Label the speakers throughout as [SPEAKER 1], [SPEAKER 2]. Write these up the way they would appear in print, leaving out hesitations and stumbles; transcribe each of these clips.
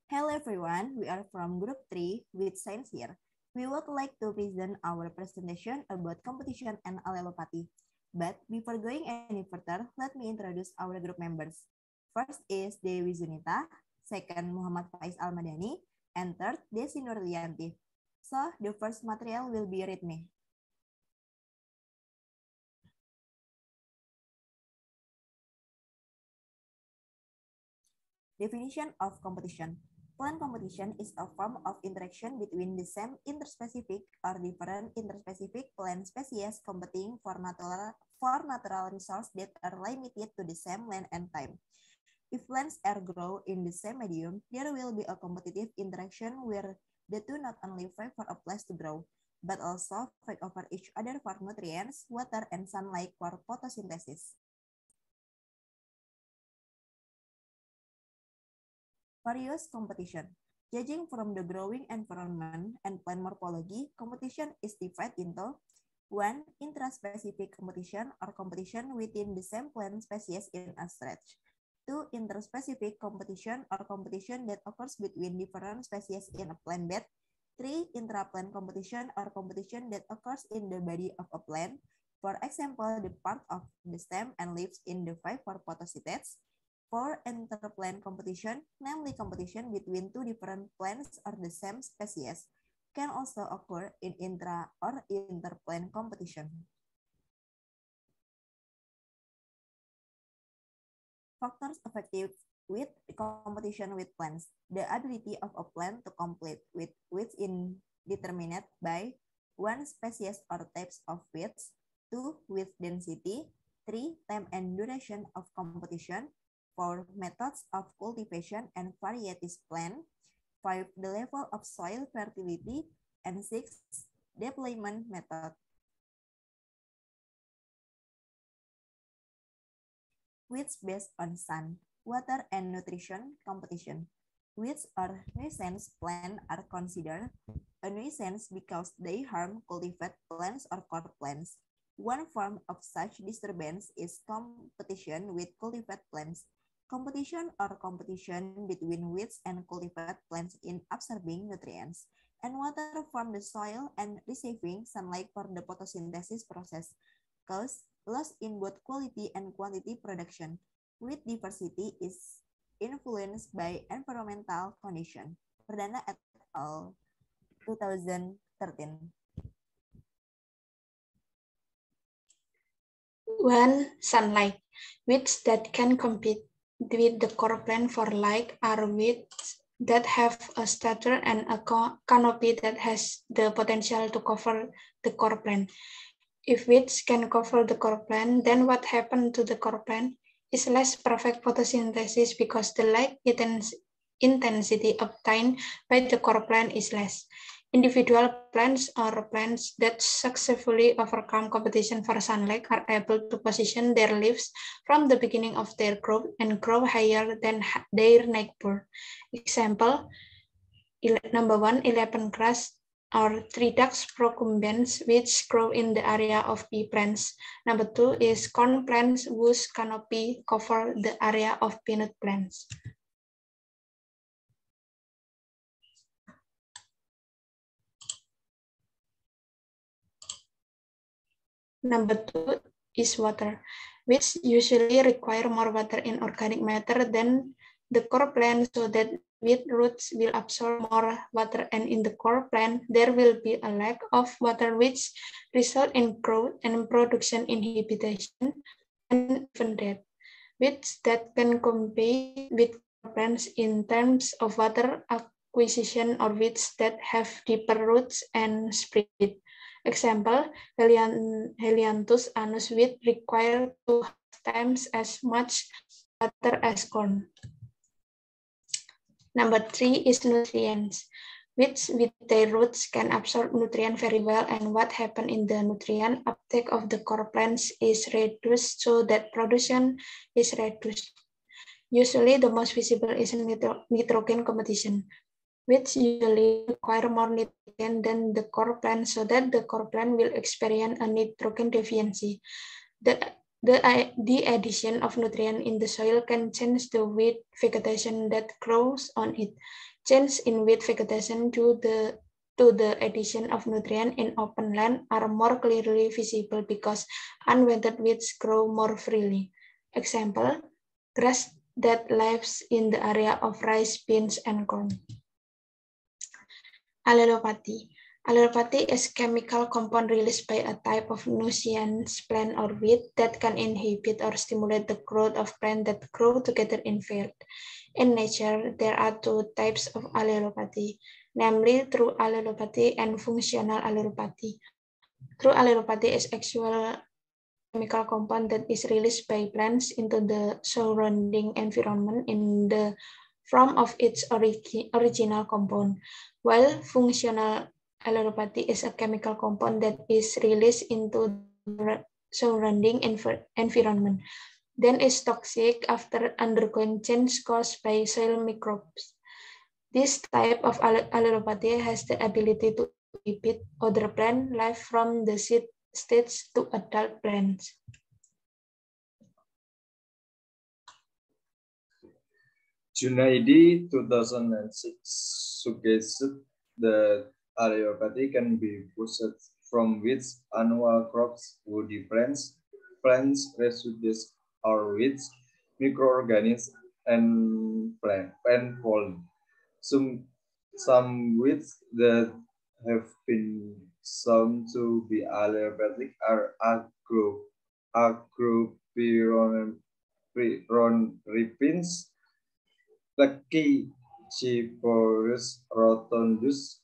[SPEAKER 1] Hello everyone, we are from Group 3 with Science here. We would like to present our presentation about competition and allelopathy. But before going any further, let me introduce our group members. First is Dewi Zunita, second Muhammad Faiz Al-Madani, and third Desi Nurlianti. So the first material will be read me. Definition of competition. Plant competition is a form of interaction between the same interspecific or different interspecific plant species competing for natural resources that are limited to the same land and time. If plants are grow in the same medium, there will be a competitive interaction where the two not only fight for a place to grow, but also fight over each other for nutrients, water, and sunlight for photosynthesis. Various competition. Judging from the growing environment and plant morphology, competition is divided into 1. Intraspecific competition or competition within the same plant species in a stretch. 2. Interspecific competition or competition that occurs between different species in a plant bed. 3. Intraplant competition or competition that occurs in the body of a plant. For example, the part of the stem and leaves in the five for photosynthesis. For interplant competition, namely competition between two different plants or the same species, can also occur in intra or interplant competition. Factors affected with competition with plants. The ability of a plant to compete with weeds is determined by 1. Species or types of weeds, 2. Weed density, 3. Time and duration of competition, 4. Methods of cultivation and varieties plant, 5. The level of soil fertility, and 6. Deployment method. Weeds based on sun, water, and nutrition competition. Weeds or nuisance plants are considered a nuisance because they harm cultivated plants or core plants. One form of such disturbance is competition with cultivated plants. Competition or competition between weeds and cultivated plants in absorbing nutrients and water from the soil and receiving sunlight for the photosynthesis process cause loss in both quality and quantity production. Weed diversity is influenced by environmental condition. Perdana et al. 2013.
[SPEAKER 2] 1. Sunlight. Weeds that can compete with the core plant for light are weeds that have a stature and a canopy that has the potential to cover the core plant. If weeds can cover the core plant, then what happened to the core plant is less perfect photosynthesis because the light intensity obtained by the core plant is less. Individual plants or plants that successfully overcome competition for sunlight are able to position their leaves from the beginning of their growth and grow higher than their neighbor. Example, number 1, 11 grass or Tridax procumbens, which grow in the area of pea plants. Number 2 is corn plants whose canopy cover the area of peanut plants. Number 2 is water, which usually require more water in organic matter than the core plant so that weed roots will absorb more water, and in the core plant there will be a lack of water which result in growth and production inhibition and even death. Weeds that can compete with plants in terms of water acquisition or weeds that have deeper roots and spread. Example, Helianthus anus weed require 2 times as much water as corn. Number 3 is nutrients. Weeds with their roots can absorb nutrient very well, and what happens in the nutrient uptake of the core plants is reduced so that production is reduced. Usually the most visible is nitrogen competition, which usually require more nitrogen than the core plant so that the core plant will experience a nitrogen deficiency. The The addition of nutrient in the soil can change the weed vegetation that grows on it. Change in weed vegetation to the addition of nutrient in open land are more clearly visible because unwanted weeds grow more freely. Example, grass that lives in the area of rice, beans, and corn. Allelopathy. Allelopathy is a chemical compound released by a type of nuisance plant or weed that can inhibit or stimulate the growth of plants that grow together in field. In nature, there are two types of allelopathy, namely true allelopathy and functional allelopathy. True allelopathy is actual chemical compound that is released by plants into the surrounding environment in the form of its original compound, while functional allelopathy is a chemical compound that is released into the surrounding environment, then is toxic after undergoing change caused by soil microbes. This type of allelopathy has the ability to inhibit other plant life from the seed stage to adult plants.
[SPEAKER 3] Junaidi 2006 suggested that allelopathy can be pushed from weeds, annual crops, woody plants, residues, or weeds, microorganisms, and pollen. Some weeds that have been shown to be allelopathic are agropyronripins, Lucky, Cyporus rotundus,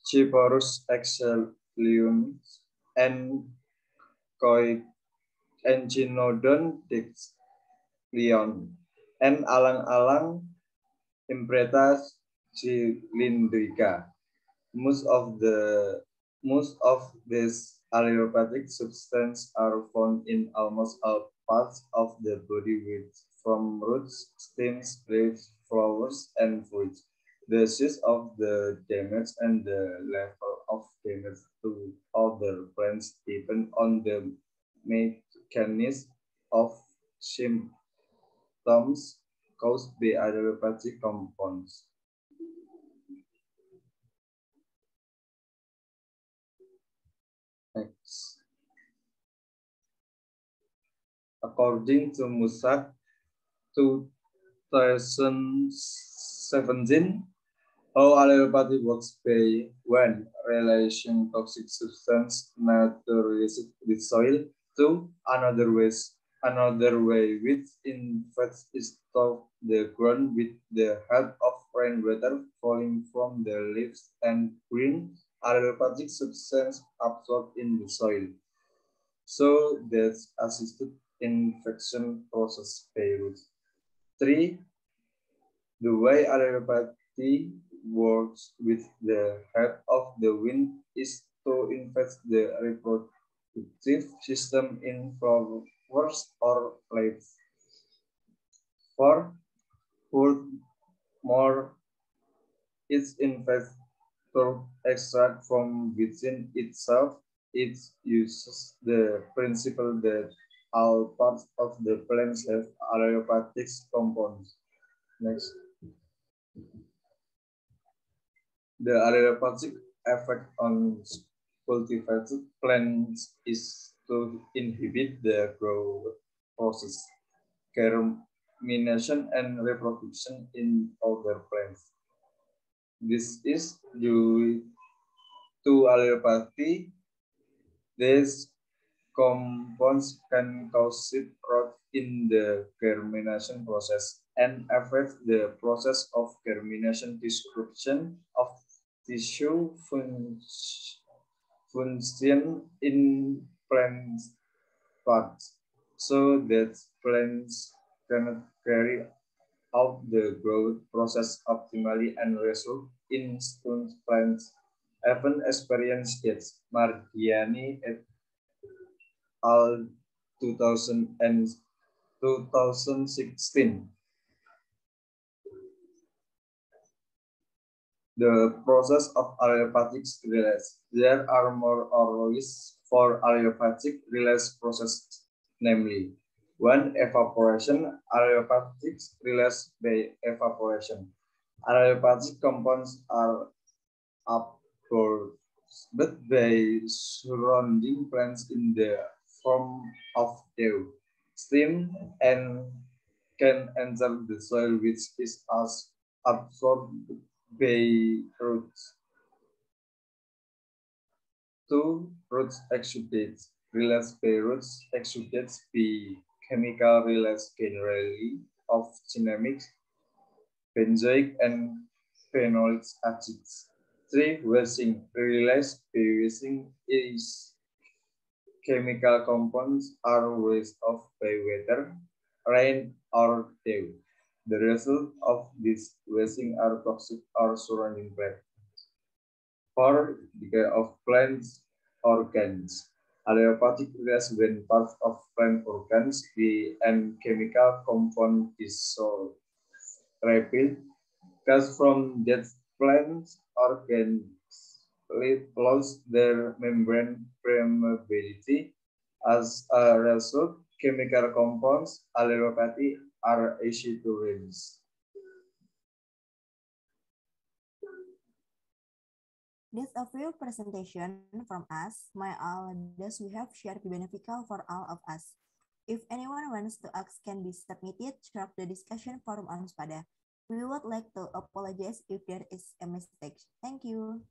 [SPEAKER 3] Cyporus excellium, and Enchinodon dexlion, and alang-alang Imbreta cylindrica. Most of these allelopathic substances are found in almost all parts of the body, from roots, stems, leaves, flowers, and fruits. The size of the damage and the level of damage to other plants depend on the mechanism of symptoms caused by allelopathic compounds. Next. According to Musak 2017, how allelopathy works by one, relation toxic substance naturalized with soil, two, another way which infects is of the ground with the help of rainwater falling from the leaves and green allelopathic substance absorbed in the soil. So that's assisted infection process by roots. 3. The way allelopathy works with the help of the wind is to infect the reproductive system in flowers or leaves. 4. Furthermore, its infects to extract from within itself. It uses the principle that all parts of the plants have allelopathic compounds. Next. The allelopathic effect on cultivated plants is to inhibit the growth process, germination, and reproduction in other plants. This is due to allelopathy. These compounds can cause seed rot in the germination process and affect the process of germination, disruption of tissue function in plant parts, so that plants cannot carry out the growth process optimally and result in stunted plants. Even experienced deaths. Margiani et al. 2016. The process of allelopathic release. There are more or less 4 allelopathic release processes. namely, 1. Evaporation, allelopathics released by evaporation. Allelopathic compounds are absorbed by surrounding plants in the form of dew, steam, and can enter the soil, which is absorbed by roots. 2. Roots exudates. Released by roots exudates by chemical release generally of cinnamic, benzoic, and phenolic acids. 3. Washing. Released by washing is chemical compounds are washed off by weather, rain, or dew. The result of this washing are toxic or surrounding plants. 4. Decay of plants organs. Allelopathic occurs when parts of plant organs and chemical compound dissolve rapid. Gas from dead plants organs lose their membrane permeability. As a result, chemical compounds allelopathy are easy to release.
[SPEAKER 1] That's a few presentation from us. My all thus we have shared beneficial for all of us. If anyone wants to ask can be submitted throughout the discussion forum on Spada. We would like to apologize if there is a mistake. Thank you.